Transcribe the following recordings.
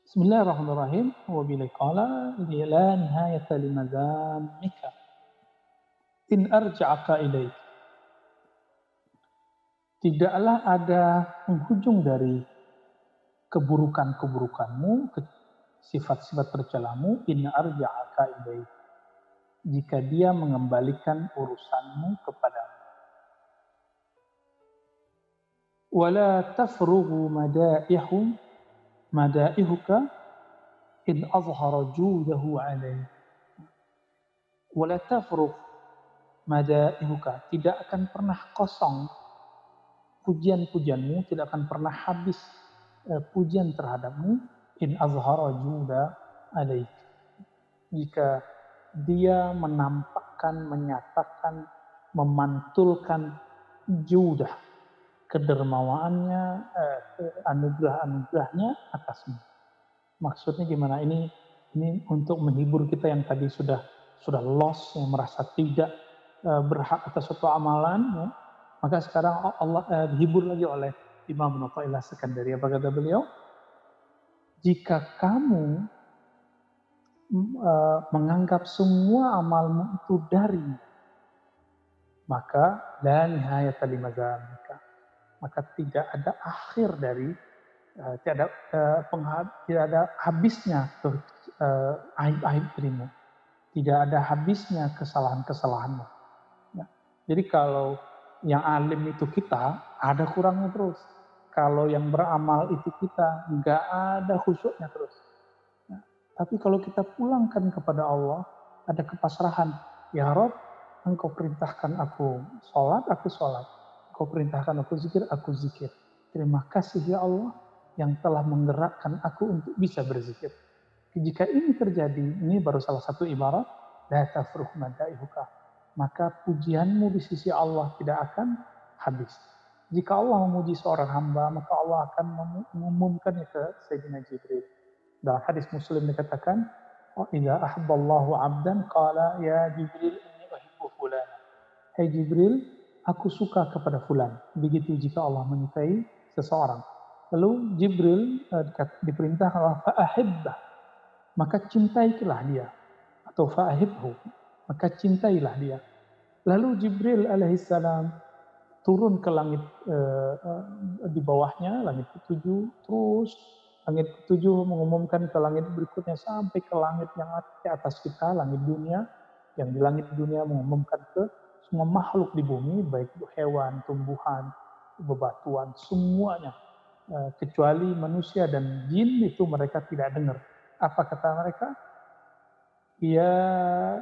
Bismillahirrahmanirrahim. Wa billahi qala la nihayata limadhammika in arja'aka ilaik. Tidaklah ada penghujung dari keburukan-keburukanmu, sifat-sifat tercelamu in arja'aka ilaik. Jika dia mengembalikan urusanmu kepadamu. Wala tafrughu madaihuka in azhara judahu alaik. Wala tafrugh madaihuka, tidak akan pernah kosong pujian-pujianmu, tidak akan pernah habis pujian terhadapmu in azhara juda alaik. Jika dia menampakkan, menyatakan, memantulkan judah, kedermawaannya, anugerah-anugerahnya atasmu. Maksudnya gimana? Ini untuk menghibur kita yang tadi sudah lost, yang merasa tidak berhak atas suatu amalan, ya. Maka sekarang Allah dihibur lagi oleh Imam Athaillah Sekandari. Apa kata beliau? Jika kamu menganggap semua amalmu itu dari, maka la nihayata limadzammika, maka tidak ada akhir dari tidak ada habisnya aib-aib dirimu, tidak ada habisnya kesalahan-kesalahanmu. Ya. Jadi kalau yang alim itu kita, ada kurangnya terus. Kalau yang beramal itu kita, nggak ada khusyuknya terus. Ya. Tapi kalau kita pulangkan kepada Allah, ada kepasrahan. Ya Rob, Engkau perintahkan aku sholat, aku sholat. Engkau perintahkan aku zikir. Terima kasih ya Allah yang telah menggerakkan aku untuk bisa berzikir. Jika ini terjadi, ini baru salah satu ibarat, la tafruh madaihuka, maka pujianmu di sisi Allah tidak akan habis. Jika Allah memuji seorang hamba, maka Allah akan mengumumkannya ke Sayyidina Jibril. Dalam hadis Muslim dikatakan, "Idza ahabballahu 'abdan qala ya Jibril inni uhibbu fulan." Hai Jibril, aku suka kepada fulan. Begitu jika Allah menyukai seseorang. Lalu Jibril diperintah Allah fa'ahibbah, maka cintailah dia, atau fa'ahibhu, maka cintailah dia. Lalu Jibril alaihissalam turun ke langit di bawahnya, langit ketujuh, terus langit ketujuh mengumumkan ke langit berikutnya sampai ke langit yang di atas kita, langit dunia, yang di langit dunia mengumumkan ke semua makhluk di bumi, baik itu hewan, tumbuhan, bebatuan, semuanya. Kecuali manusia dan jin itu mereka tidak dengar. Apa kata mereka? Ya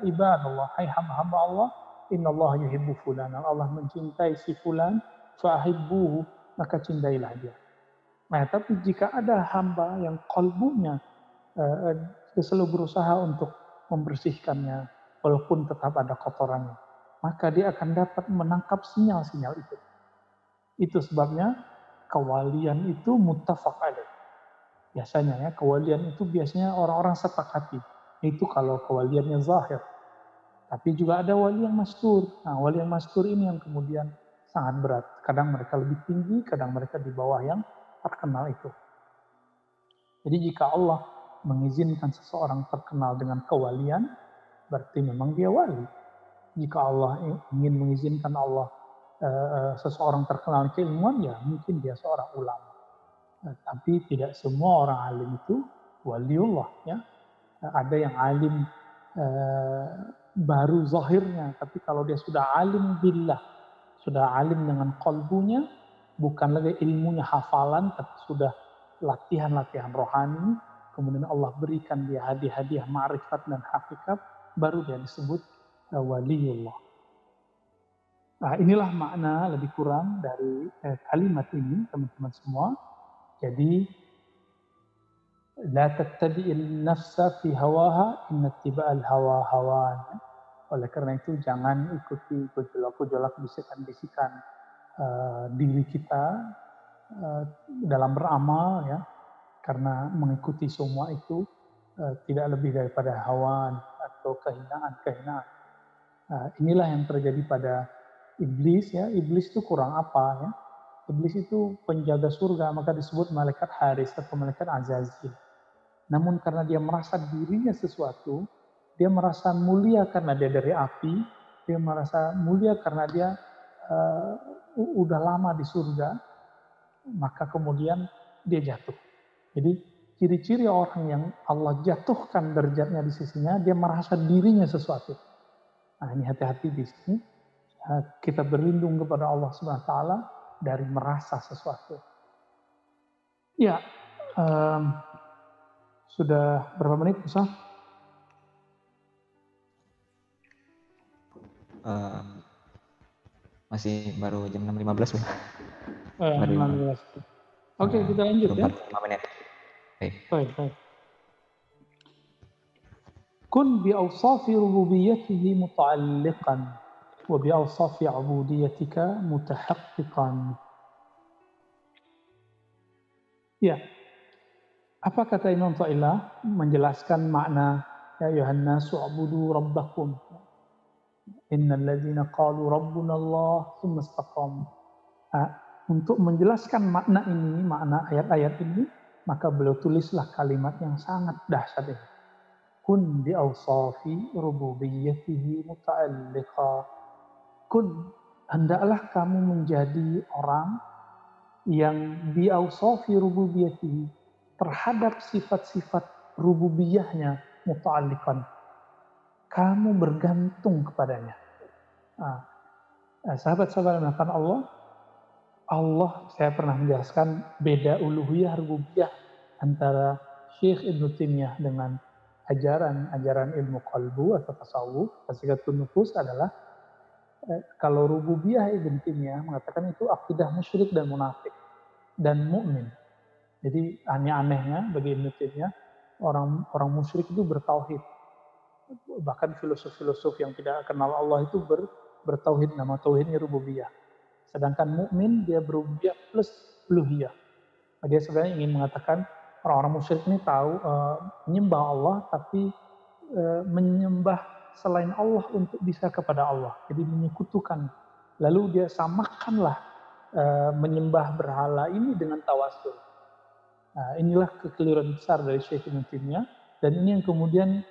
ibadallah, hai hamba-hamba Allah, innallaha yuhibbu fulan. Allah mencintai si fulan, fa'ahibbuhu, maka cintailah dia. Nah, tapi jika ada hamba yang kalbunya selalu berusaha untuk membersihkannya, walaupun tetap ada kotorannya, maka dia akan dapat menangkap sinyal-sinyal itu. Itu sebabnya kewalian itu muttafaq alaih. Biasanya ya, kewalian itu biasanya orang-orang sepakati. Itu kalau kewaliannya zahir. Tapi juga ada wali yang mastur. Nah, wali yang mastur ini yang kemudian sangat berat. Kadang mereka lebih tinggi, kadang mereka di bawah yang terkenal itu. Jadi jika Allah mengizinkan seseorang terkenal dengan kewalian, berarti memang dia wali. Jika Allah ingin mengizinkan seseorang terkenal keilmuan, ya mungkin dia seorang ulama. Tapi tidak semua orang alim itu waliullah, ya. Ada yang alim eh, baru zahirnya, tapi kalau dia sudah alim billah, sudah alim dengan kalbunya, bukan lagi ilmunya hafalan, tapi sudah latihan-latihan rohani, kemudian Allah berikan dia hadiah-hadiah ma'rifat dan hakikat, baru dia disebut waliullah. Nah, inilah makna lebih kurang dari kalimat ini, teman-teman semua. Jadi, la tattabi'il nafsa fi hawaha, inna tiba'al hawa hawan. Oleh karena itu, jangan ikuti gejolak-gejolak bisikan-bisikan diri kita dalam beramal, ya. Karena mengikuti semua itu tidak lebih daripada hawa atau kehinaan-kehinaan. Inilah yang terjadi pada iblis, ya. Iblis itu kurang apa, ya? Iblis itu penjaga surga, maka disebut malaikat Haris atau malaikat Azazil. Namun karena dia merasa dirinya sesuatu, dia merasa mulia karena dia dari api, dia merasa mulia karena dia udah lama di surga, maka kemudian dia jatuh. Jadi ciri-ciri orang yang Allah jatuhkan derajatnya di sisinya, dia merasa dirinya sesuatu. Nah ini hati-hati di sini. Kita berlindung kepada Allah Subhanahu Wa Taala dari merasa sesuatu. Ya, sudah berapa menit, Musa? Masih baru jam 6.15. Baru 6.15. Oke, kita lanjut ya. 45 menit. Baik. Kun bi awsafi rububiyyatihi muta'alliqan wa bi awsafi ubudiyyatika mutahaqqiqan. Ya. Apa kata Imam Ta'ilah menjelaskan makna ya ayuhan nasu ubudu rabbakum. Innal ladzina qalu rabbuna Allah tsumma istaqamu. Untuk menjelaskan makna ini, makna ayat-ayat ini, maka beliau tulislah kalimat yang sangat dahsyat ini. Kun bi awsafi rububiyyatihi muta'alliqa. Kun, hendaklah kamu menjadi orang yang bi awsafi rububiyyatihi, terhadap sifat-sifat rububiyahnya muta'alliqan. Kamu bergantung kepadanya. Sahabat-sahabat yang mengatakan Allah, saya pernah menjelaskan beda uluhiyah rububiyah antara Syekh Ibnu Taimiyah dengan ajaran ilmu qalbu atau tasawuf, tasfiyatun nufus adalah kalau rububiyah Ibnu Taimiyah mengatakan itu akidah musyrik dan munafik dan mukmin. Jadi aneh-anehnya bagi Ibnu Taimiyah orang musyrik itu bertauhid. Bahkan filosof-filosof yang tidak kenal Allah itu bertauhid, nama tauhidnya rububiyah. Sedangkan mukmin dia berubiyah plus uluhiyah. Dia sebenarnya ingin mengatakan orang-orang musyrik ini tahu menyembah Allah tapi menyembah selain Allah untuk bisa kepada Allah. Jadi menyekutukan. Lalu dia samakanlah menyembah berhala ini dengan tawasul. Inilah kekeliruan besar dari Syekh Ibnu Taimiyah dan ini yang kemudian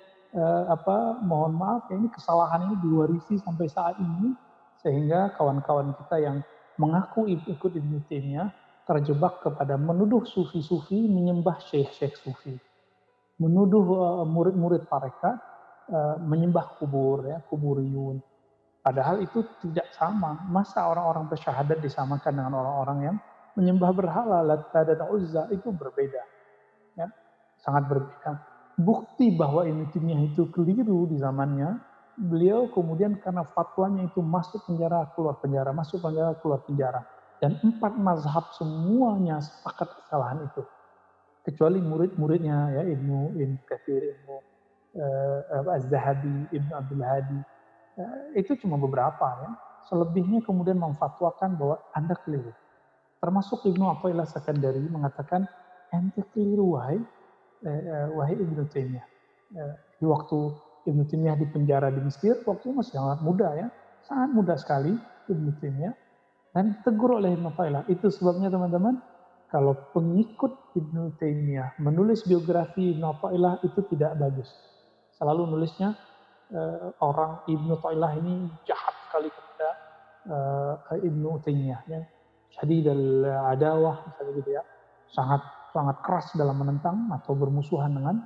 mohon maaf ya, ini kesalahan ini diwarisi sampai saat ini sehingga kawan-kawan kita yang mengaku ikut Ibnu Taimiyah terjebak kepada menuduh sufi-sufi menyembah syekh-syekh sufi, menuduh murid-murid tarekat menyembah kubur ya, kuburiyun. Padahal itu tidak sama. Masa orang-orang bersyahadat disamakan dengan orang-orang yang menyembah berhala, Lat dan Uzza, itu berbeda. Ya, sangat berbeda. Bukti bahwa Ibnu Taimiyah itu keliru di zamannya, beliau kemudian karena fatwanya itu masuk penjara, keluar penjara, masuk penjara, keluar penjara. Dan 4 mazhab semuanya sepakat kesalahan itu. Kecuali murid-muridnya ya Ibnu Katsir, Ibnu Az-Zahabi, Ibnu Abdul Hadi. Itu cuma beberapa ya. Selebihnya kemudian memfatwakan bahwa Anda keliru. Termasuk Ibnu Athaillah Sakandari mengatakan ente keliru wahai Ibnu Taimiyah. Di waktu Ibnu Taimiyah di penjara di Mesir, waktu masih sangat muda ya, sangat muda sekali Ibnu Taimiyah, dan ditegur oleh Ibnu Athaillah. Itu sebabnya teman-teman, kalau pengikut Ibnu Taimiyah menulis biografi Ibnu Athaillah itu tidak bagus. Selalu nulisnya orang Ibnu Athaillah ini jahat sekali kepada Ibnu Taimiyah ya. Syadidul adawah misalnya gitu ya. Sangat keras dalam menentang atau bermusuhan dengan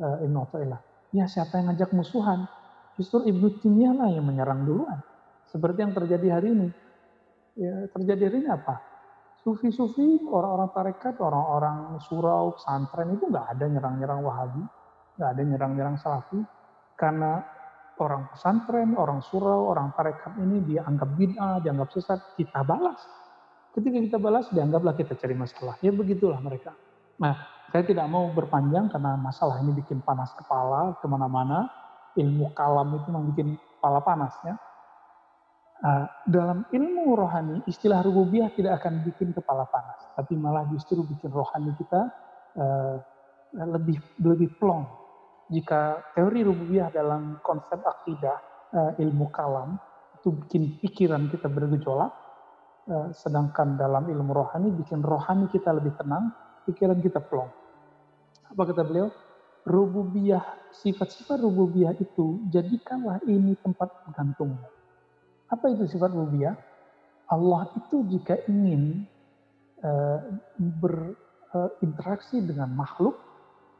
Ibnu Athaillah. Ya siapa yang ngajak musuhan? Justru Ibnu Taimiyah lah yang menyerang duluan. Seperti yang terjadi hari ini. Ya, terjadi hari ini apa? Sufi-sufi, orang-orang tarekat, orang-orang surau, pesantren itu nggak ada nyerang-nyerang Wahabi, nggak ada nyerang-nyerang Salafi, karena orang pesantren, orang surau, orang tarekat ini dianggap bid'ah, dianggap sesat, kita balas. Ketika kita balas, dianggaplah kita cari masalah. Ya begitulah mereka. Nah, saya tidak mau berpanjang karena masalah ini bikin panas kepala kemana-mana. Ilmu kalam itu memang bikin kepala panas ya. Dalam ilmu rohani, istilah rububiyah tidak akan bikin kepala panas, tapi malah justru bikin rohani kita lebih plong. Jika teori rububiyah dalam konsep akidah, ilmu kalam, itu bikin pikiran kita bergejolak, sedangkan dalam ilmu rohani bikin rohani kita lebih tenang, pikiran kita plong. Apa kata beliau? rububiyah, sifat-sifat rububiyah itu, jadikanlah ini tempat bergantungmu. Apa itu sifat rububiyah? Allah itu jika ingin berinteraksi dengan makhluk,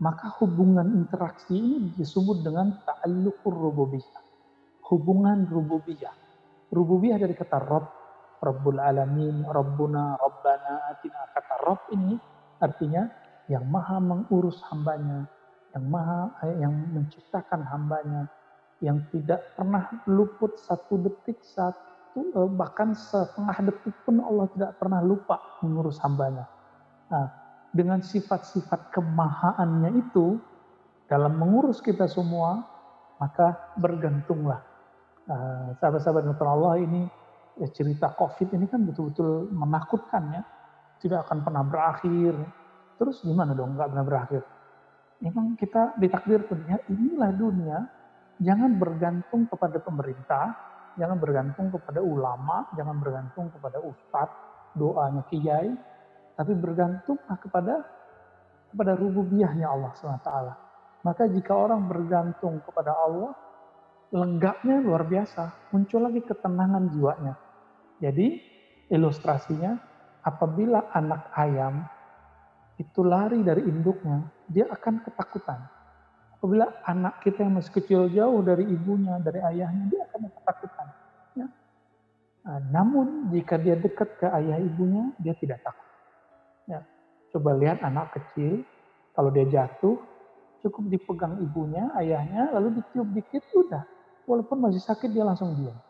maka hubungan interaksi ini disebut dengan ta'alluqur rububiyah. Hubungan rububiyah. Rububiyah dari kata Rabb, Rabbul Alamin, Rabbuna, Rabbana, Atina. Kata Rabb ini artinya yang maha mengurus hambanya, yang menciptakan hambanya, yang tidak pernah luput satu detik, bahkan setengah detik pun Allah tidak pernah lupa mengurus hambanya. Nah, dengan sifat-sifat kemahaannya itu dalam mengurus kita semua, maka bergantunglah. Sahabat-sahabat Allah ini cerita COVID ini kan betul-betul menakutkan ya, tidak akan pernah berakhir. Terus gimana dong nggak pernah berakhir? Memang kita ditakdirkan ya, inilah dunia. Jangan bergantung kepada pemerintah, jangan bergantung kepada ulama, jangan bergantung kepada ustadz, doanya kiai, tapi bergantunglah kepada rububiyahnya Allah SWT. Maka jika orang bergantung kepada Allah, lenggapnya luar biasa, muncul lagi ketenangan jiwanya. Jadi ilustrasinya, apabila anak ayam itu lari dari induknya, dia akan ketakutan. Apabila anak kita yang masih kecil jauh dari ibunya, dari ayahnya, dia akan ketakutan. Ya. Namun jika dia dekat ke ayah ibunya, dia tidak takut. Ya. Coba lihat anak kecil, kalau dia jatuh, cukup dipegang ibunya, ayahnya, lalu ditiup dikit, udah. Walaupun masih sakit, dia langsung diam.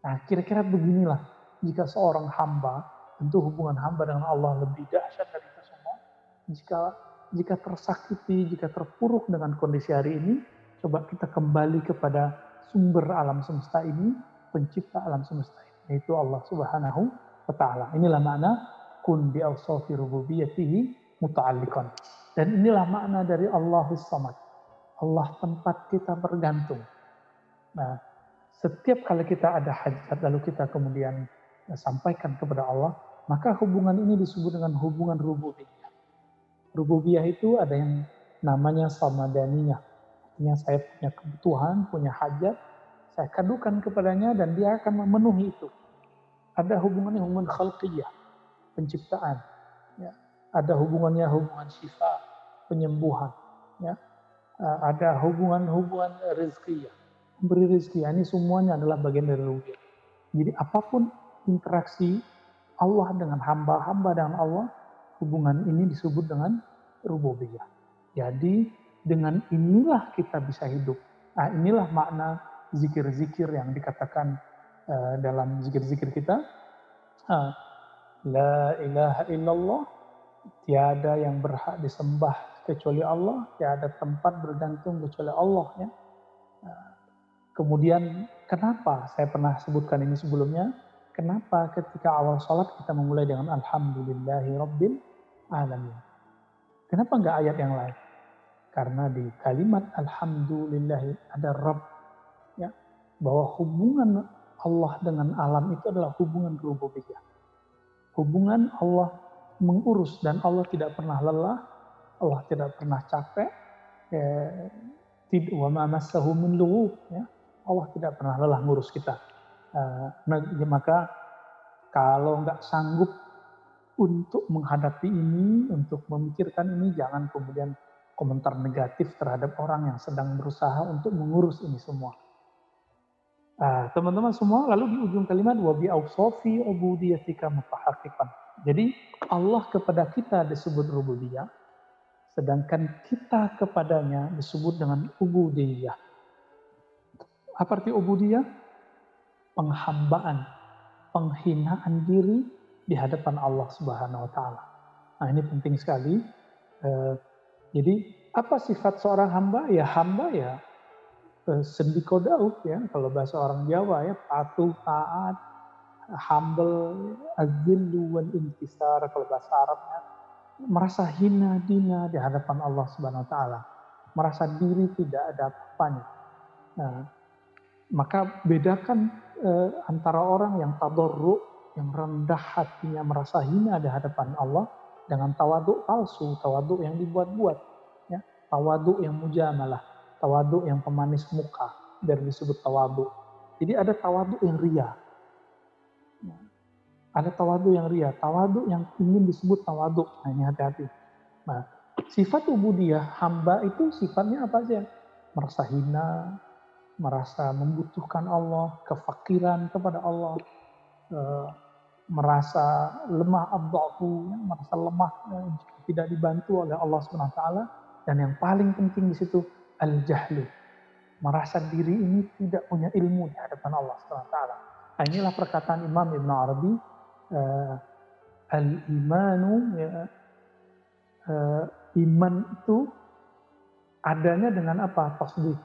Nah, kira-kira beginilah jika seorang hamba, tentu hubungan hamba dengan Allah lebih dahsyat dari itu semua. Jika tersakiti, jika terpuruk dengan kondisi hari ini, coba kita kembali kepada sumber alam semesta ini, pencipta alam semesta ini, yaitu Allah Subhanahu wa Ta'ala. Inilah makna kun bi awsafi rububiyyatihi muta'alliqan. Dan inilah makna dari Allahus Samad. Allah tempat kita bergantung. Nah, setiap kali kita ada hajat lalu kita kemudian sampaikan kepada Allah, maka hubungan ini disebut dengan hubungan rububiyah. Rububiyah itu ada yang namanya samadaniyah. Artinya saya punya kebutuhan, punya hajat, saya kadukan kepadanya dan dia akan memenuhi itu. Ada hubungannya hubungan khalqiyah, penciptaan. Ya. Ada hubungan syifa, penyembuhan. Ya. Ada hubungan rizkiyah, memberi rezeki. Ini semuanya adalah bagian dari rububiyah. Jadi apapun interaksi Allah dengan hamba dengan Allah, hubungan ini disebut dengan rububiyah. Jadi dengan inilah kita bisa hidup. Nah, inilah makna zikir-zikir yang dikatakan dalam zikir-zikir kita. La ilaha illallah, tiada yang berhak disembah kecuali Allah, tiada tempat bergantung kecuali Allah. Ya. Kemudian kenapa saya pernah sebutkan ini sebelumnya? Kenapa ketika awal sholat kita memulai dengan Alhamdulillahi Rabbil Alamin? Kenapa enggak ayat yang lain? Karena di kalimat Alhamdulillahi ada Rabb. Ya, bahwa hubungan Allah dengan alam itu adalah hubungan rububiyah. Hubungan Allah mengurus dan Allah tidak pernah lelah, Allah tidak pernah capek. Wa ma massahu min lughub, ya. Allah tidak pernah lelah ngurus kita. Maka kalau nggak sanggup untuk menghadapi ini, untuk memikirkan ini, jangan kemudian komentar negatif terhadap orang yang sedang berusaha untuk mengurus ini semua. Teman-teman semua, lalu di ujung kalimat wa bi awsafi ubudiyatika mutahaqqiqan. Jadi Allah kepada kita disebut rububiyah, sedangkan kita kepadanya disebut dengan ubudiyah. Apa arti ubudiyah? Penghambaan, penghinaan diri di hadapan Allah Subhanahu wa Ta'ala. Nah, ini penting sekali. Jadi apa sifat seorang hamba? Ya hamba ya sendiko daud, ya kalau bahasa orang Jawa, ya patuh, taat, humble, azillu wal intisar kalau bahasa Arabnya, merasa hina dina di hadapan Allah Subhanahu wa Ta'ala, merasa diri tidak ada apa-apanya. Nah, maka bedakan antara orang yang tadarru, yang rendah hatinya merasa hina di hadapan Allah, dengan tawaduk palsu, tawaduk yang dibuat-buat. Ya. Tawadhu yang mujamalah, tawadhu yang pemanis muka, dari disebut tawadhu. Jadi ada tawadhu yang ria. Ada tawadhu yang ria, tawadhu yang ingin disebut tawadhu. Nah, ini hati-hati. Nah, sifat ubudiyah hamba itu sifatnya apa aja? Merasa hina, merasa membutuhkan Allah, kefakiran kepada Allah, merasa lemah abda'fu, merasa lemah jika tidak dibantu oleh Allah Subhanahu wa taala, dan yang paling penting di situ al-jahlu. Merasa diri ini tidak punya ilmu di hadapan Allah Subhanahu wa taala. Nah, inilah perkataan Imam Ibn Arabi, al-imanu, iman itu adanya dengan apa? Tasdik.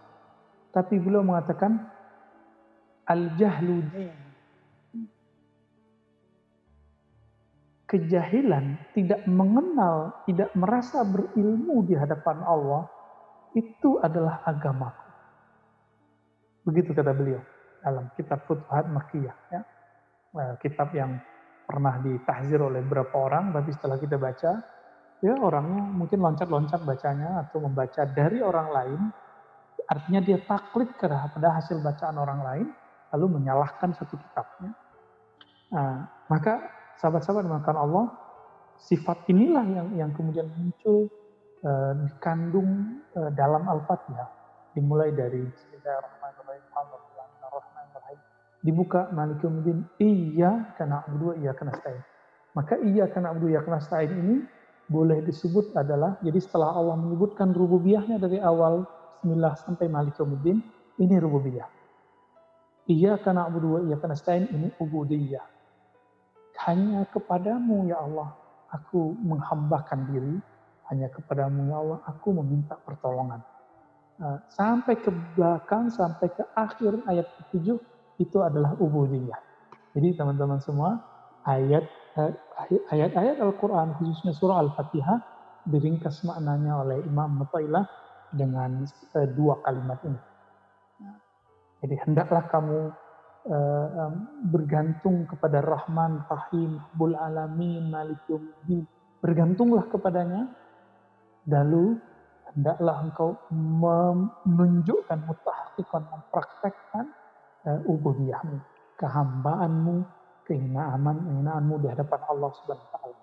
Tapi beliau mengatakan al-jahlu din. Kejahilan, tidak mengenal, tidak merasa berilmu di hadapan Allah, itu adalah agamaku. Begitu kata beliau dalam kitab Futuhat Makkiyah, ya. Kitab yang pernah ditahzir oleh beberapa orang, tapi setelah kita baca, ya orangnya mungkin loncat-loncat bacanya atau membaca dari orang lain, artinya dia taklid kepada hasil bacaan orang lain, lalu menyalahkan satu kitabnya. Nah, maka sahabat-sahabat dimakan Allah, sifat inilah yang kemudian muncul dikandung dalam Al-Fatihah. Dimulai dari Bismillahirrahmanirrahim, Alhamdulillahirrahmanirrahim. Dibuka Maliki Yaumiddin, Iyyaka na'budu wa iyyaka nasta'in. Maka Iyyaka na'budu wa iyyaka nasta'in ini boleh disebut adalah, jadi setelah Allah menyebutkan rububiyahnya dari awal Bismillah sampai Maliki Yaumiddin, ini rububiyah. Iyyaka na'budu wa iyyaka nasta'in, ini ubudiyah. Hanya kepadamu ya Allah aku menghambakan diri, hanya kepadamu ya Allah aku meminta pertolongan. Sampai ke belakang, sampai ke akhir ayat ke-7 itu adalah ubudiyah. Jadi teman-teman semua, ayat-ayat Al-Quran khususnya surah Al-Fatihah diringkas maknanya oleh Imam Mu'ta'ilah dengan dua kalimat ini. Jadi hendaklah kamu bergantung kepada Rahman, Rahim, Rabbul Alamin, Malik Yaumiddin. Bergantunglah kepadanya, lalu hendaklah engkau menunjukkan, mutahqiqan, mempraktekkan ubudiyahmu, kehambaanmu, kehinaanmu di hadapan Allah Subhanahu wa taala.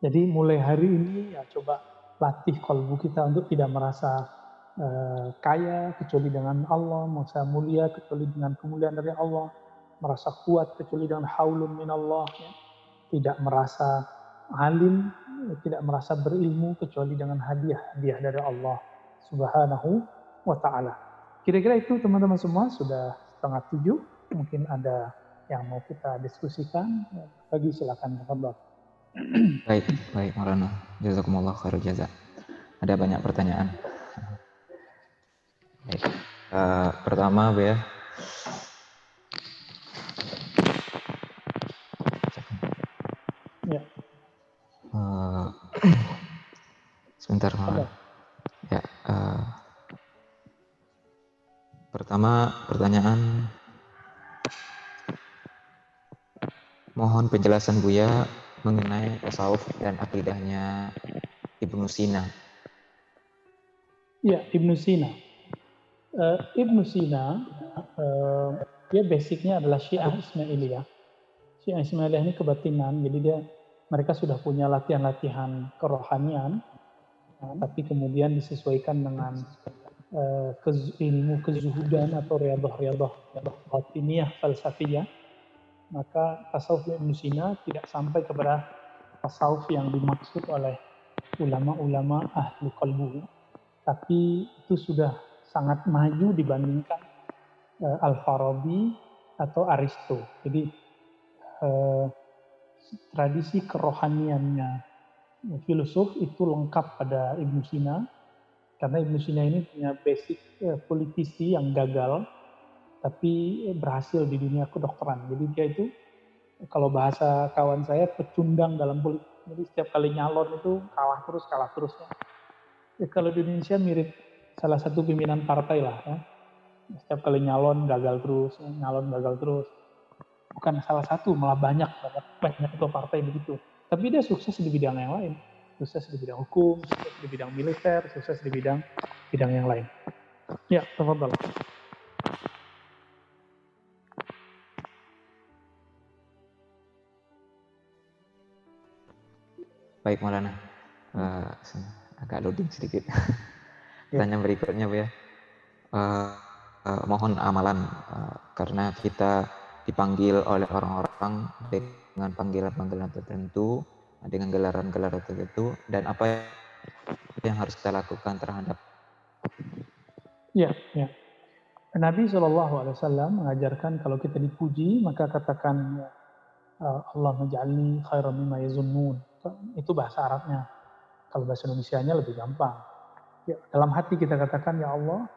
Jadi mulai hari ini ya coba latih kalbu kita untuk tidak merasa kaya kecuali dengan Allah, merasa mulia kecuali dengan kemuliaan dari Allah, merasa kuat kecuali dengan haulun minallah, ya. Tidak merasa alim, tidak merasa berilmu kecuali dengan hadiah-hadiah dari Allah Subhanahu wa taala. Kira-kira itu teman-teman semua, sudah 6:30, mungkin ada yang mau kita diskusikan, bagi silakan tafadhol. Baik, Maulana. Jazakumullah khairul jaza. Ada banyak pertanyaan. Baik. Pertama, Bu ya. Ya. Sebentar, Maulana. Ya. Pertama pertanyaan, mohon penjelasan Buya mengenai tasawuf dan akidahnya Ibnu Sina. Ya, Ibnu Sina. Ibnu Sina, dia basicnya adalah Syiah Ismailiyah. Syiah Ismailiyah ini kebatinan, jadi mereka sudah punya latihan-latihan kerohanian, tapi kemudian disesuaikan dengan ilmu kezuhudan atau riyadhah batiniyah falsafiyah. Maka tasawuf Ibnu Sina tidak sampai kepada tasawuf yang dimaksud oleh ulama-ulama ahli qalbu, tapi itu sudah sangat maju dibandingkan Al-Farabi atau Aristo. Jadi tradisi kerohaniannya filosof itu lengkap pada Ibnu Sina, karena Ibnu Sina ini punya basic politisi yang gagal tapi berhasil di dunia kedokteran. Jadi dia itu, kalau bahasa kawan saya, pecundang dalam politik. Jadi setiap kali nyalon itu kalah terus. Ya, kalau di Indonesia mirip salah satu pimpinan partai lah, ya. Setiap kali nyalon gagal terus. Bukan salah satu, malah banyak ketua partai begitu. Tapi dia sukses di bidang yang lain. sukses di bidang hukum, sukses di bidang militer, sukses di bidang yang lain. Ya, tafadhal. Baik Maulana, agak loading sedikit. Ya. Pertanyaan berikutnya Bu ya. Mohon amalan karena kita dipanggil oleh orang-orang dengan panggilan-panggilan tertentu, dengan gelaran-gelaran tertentu, dan apa yang harus kita lakukan terhadap. Ya. Nabi SAW mengajarkan kalau kita dipuji maka katakan Allah menja'alni khairan mimma yazunnun. Itu bahasa Arabnya. Kalau bahasa Indonesianya lebih gampang. Ya, dalam hati kita katakan, ya Allah,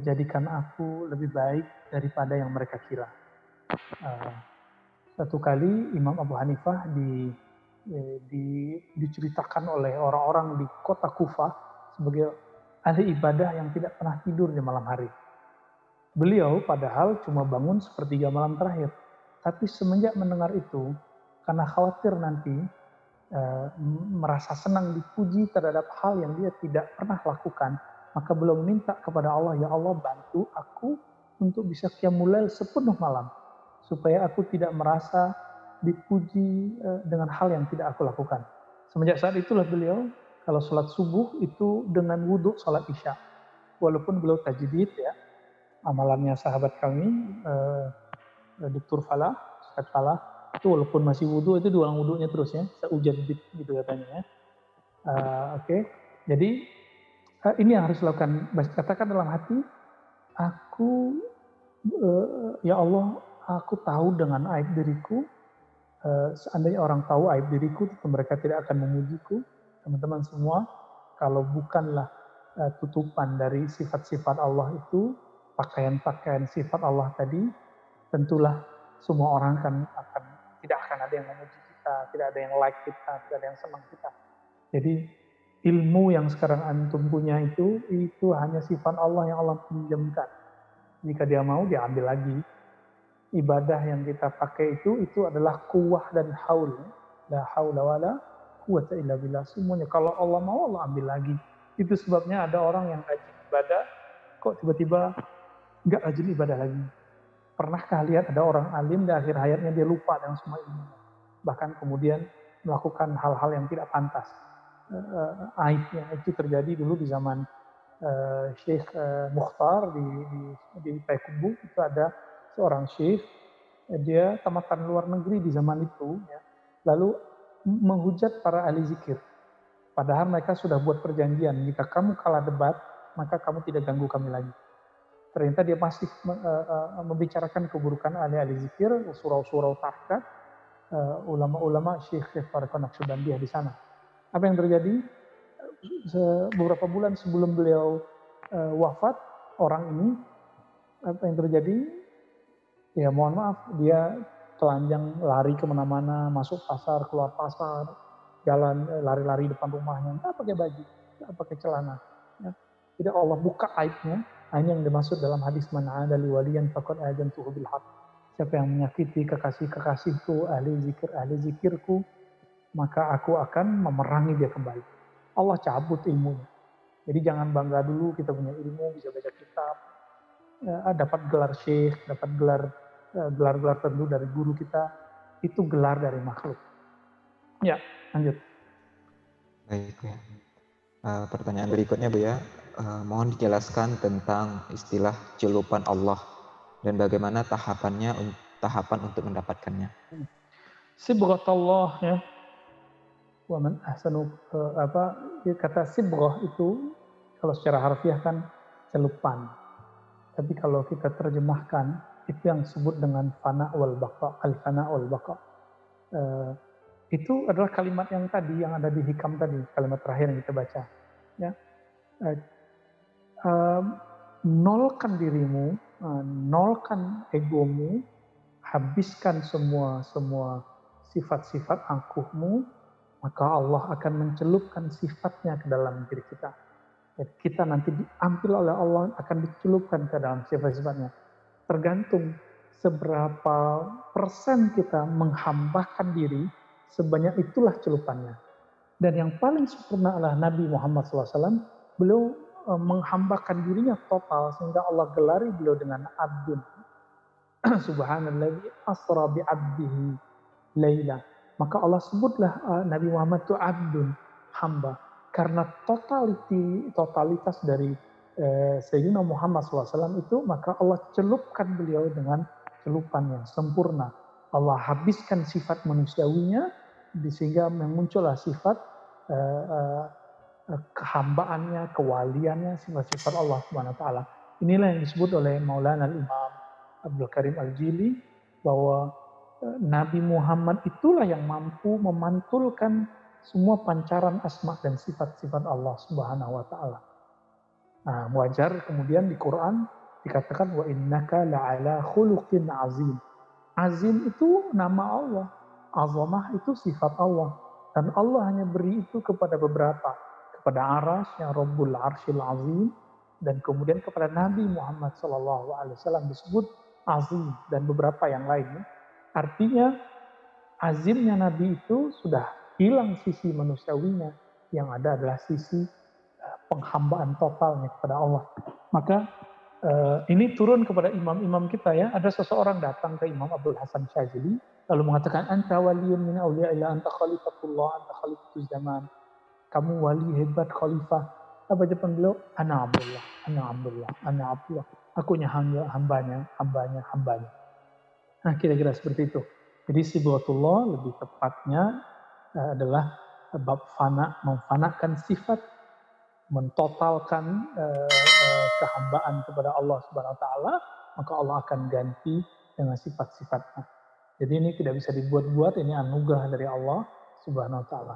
jadikan aku lebih baik daripada yang mereka kira. Satu kali Imam Abu Hanifah diceritakan oleh orang-orang di kota Kufah sebagai ahli ibadah yang tidak pernah tidur di malam hari. Beliau padahal cuma bangun sepertiga malam terakhir. Tapi semenjak mendengar itu, karena khawatir nanti merasa senang dipuji terhadap hal yang dia tidak pernah lakukan, maka beliau meminta kepada Allah, ya Allah bantu aku untuk bisa qiyamul lail sepenuh malam, supaya aku tidak merasa dipuji dengan hal yang tidak aku lakukan. Semenjak saat itulah beliau, kalau sholat subuh itu dengan wudhu sholat isya. Walaupun beliau tajdid ya, amalannya sahabat kami, Dr. Falah, Ustaz Falah, itu walaupun masih wudhu itu diulang wudhunya terus ya, seujaddid gitu katanya ya. Oke. Jadi ini yang harus dilakukan. Katakan dalam hati, aku ya Allah, aku tahu dengan aib diriku. Seandainya orang tahu aib diriku, tentu mereka tidak akan memujiku. Teman-teman semua, kalau bukanlah tutupan dari sifat-sifat Allah itu, pakaian-pakaian sifat Allah tadi, tentulah semua orang akan tidak akan ada yang memuji kita, tidak ada yang like kita, tidak ada yang senang kita. Jadi ilmu yang sekarang antum punya itu hanya sifat Allah yang Allah pinjamkan. Jika dia mau, dia ambil lagi. Ibadah yang kita pakai itu adalah kuwah dan haul. La haula wala quwwata illa billah. Semuanya kalau Allah mau, Allah ambil lagi. Itu sebabnya ada orang yang rajin ibadah, kok tiba-tiba nggak rajin ibadah lagi. Pernahkah lihat ada orang alim di akhir hayatnya dia lupa dengan semua ilmunya, bahkan kemudian melakukan hal-hal yang tidak pantas. Aibnya itu terjadi dulu di zaman Syekh Mukhtar di Payakumbuh. Itu ada seorang syekh, dia tamatan luar negeri di zaman itu ya, lalu menghujat para ahli zikir, padahal mereka sudah buat perjanjian, jika kamu kalah debat maka kamu tidak ganggu kami lagi. Ternyata dia masih membicarakan keburukan ahli-ahli zikir, surau-surau tahta, ulama-ulama Syekh Tariqah Naqsyabandiyah di sana. Apa yang terjadi? Beberapa bulan sebelum beliau wafat, orang ini, apa yang terjadi? Ya mohon maaf, dia telanjang lari kemana-mana, masuk pasar, keluar pasar, jalan lari-lari depan rumahnya, nggak pakai baju, nggak pakai celana. Ya. Tidak Allah buka aibnya. Ini yang dimaksud dalam hadis man 'adali waliyan faqad ajantuhu bil haqq. Siapa yang menyakiti kekasih-kekasihku, ahli zikirku, maka aku akan memerangi dia kembali. Allah cabut ilmunya. Jadi jangan bangga dulu kita punya ilmu, bisa baca kitab, dapat gelar syekh, dapat gelar-gelar tertentu dari guru kita, itu gelar dari makhluk. Ya, lanjut. Baik ya. Pertanyaan berikutnya Bu ya, mohon dijelaskan tentang istilah celupan Allah dan bagaimana tahapan untuk mendapatkannya. Sibghatullah ya. Wa man ahsanu kata sibghah itu kalau secara harfiah kan celupan. Tapi kalau kita terjemahkan itu yang disebut dengan fana wal baqa, al-fana wal baqa. Itu adalah kalimat yang tadi yang ada di hikam tadi, kalimat terakhir yang kita baca. Ya. Nolkan dirimu, nolkan egomu, habiskan semua sifat-sifat angkuhmu, maka Allah akan mencelupkan sifatnya ke dalam diri kita. Jadi kita nanti diambil oleh Allah, akan dicelupkan ke dalam sifat-sifatnya. Tergantung seberapa persen kita menghambakan diri, sebanyak itulah celupannya. Dan yang paling sempurna adalah Nabi Muhammad SAW. Beliau menghambakan dirinya total sehingga Allah gelari beliau dengan abdun. Subhanalladzi asra bi abdihi laila. Maka Allah sebutlah Nabi Muhammad itu abdun, hamba. Karena totalitas dari Sayyidina Muhammad SAW itu, maka Allah celupkan beliau dengan celupan yang sempurna. Allah habiskan sifat manusiawinya, sehingga memuncullah sifat kehambaannya, kewaliannya, sifat Allah Subhanahu wa taala. Inilah yang disebut oleh Maulana Imam Abdul Karim Al-Jili, bahwa Nabi Muhammad itulah yang mampu memantulkan semua pancaran asma dan sifat-sifat Allah Subhanahu wa taala. Nah, wajar kemudian di Quran dikatakan wa innaka la'ala khuluqin azim. Azim itu nama Allah, azamah itu sifat Allah, dan Allah hanya beri itu kepada beberapa, kepada Arash yang Rabbul Arsyil Azim, dan kemudian kepada Nabi Muhammad SAW disebut azim, dan beberapa yang lainnya. Artinya azimnya Nabi itu sudah hilang sisi manusiawinya, yang ada adalah sisi penghambaan totalnya kepada Allah. Maka ini turun kepada imam-imam kita ya. Ada seseorang datang ke Imam Abdul Hasan Syadzili lalu mengatakan, anta waliyun min awliyaillah, anta khalifatullah, anta khalifatul zaman. Kamu wali hebat, khalifah. Apa jawaban beliau? Ana Abdullah, ana Abdullah, ana Abdullah. Akunya hambanya. Nah, kira-kira seperti itu. Jadi sibghatullah lebih tepatnya adalah bab fana, memfanakan sifat, mentotalkan kehambaan kepada Allah Subhanahu wa taala, maka Allah akan ganti dengan sifat-sifatnya. Jadi ini tidak bisa dibuat-buat, ini anugerah dari Allah Subhanahu wa taala.